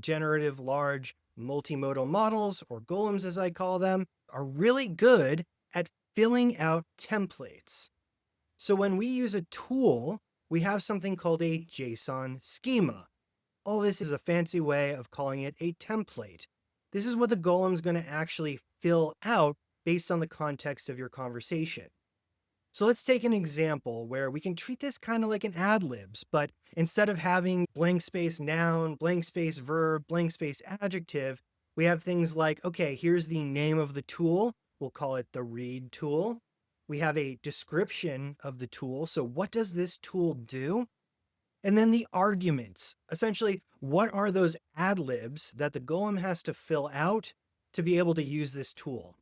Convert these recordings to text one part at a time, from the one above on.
Generative large multimodal models, or golems as I call them, are really good at filling out templates. So when we use a tool, we have something called a JSON schema. All this is a fancy way of calling it a template. This is what the golem's going to actually fill out based on the context of your conversation. So let's take an example where we can treat this kind of like an ad-libs, but instead of having blank space noun, blank space verb, blank space adjective, we have things like, okay, here's the name of the tool. We'll call it the read tool. We have a description of the tool. So what does this tool do? And then the arguments. Essentially, what are those ad-libs that the golem has to fill out to be able to use this tool?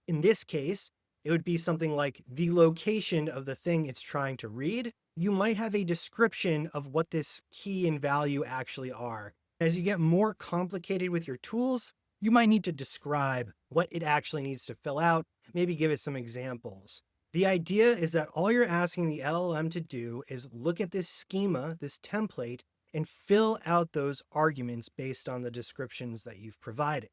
In this case, it would be something like the location of the thing it's trying to read. You might have a description of what this key and value actually are. As you get more complicated with your tools, you might need to describe what it actually needs to fill out, maybe give it some examples. The idea is that all you're asking the LLM to do is look at this schema, this template, and fill out those arguments based on the descriptions that you've provided.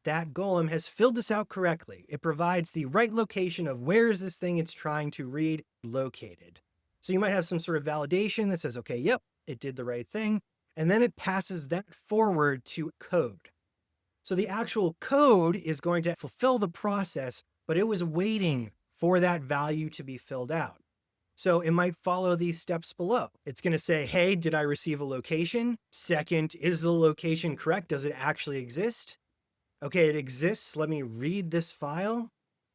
That golem has filled this out correctly. It provides the right location of where is this thing it's trying to read located. So you might have some sort of validation that says, okay, yep, it did the right thing. And then it passes that forward to code. So the actual code is going to fulfill the process, but it was waiting for that value to be filled out. So it might follow these steps below. It's going to say, hey, did I receive a location? Second, is the location correct? Does it actually exist? Okay, it exists. Let me read this file.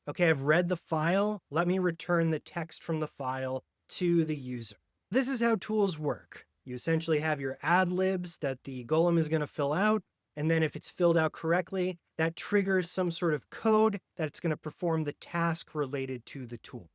Okay, I've read the file. Let me return the text from the file to the user. This is how tools work. You essentially have your ad-libs that the golem is going to fill out. And then if it's filled out correctly, that triggers some sort of code that it's going to perform the task related to the tool.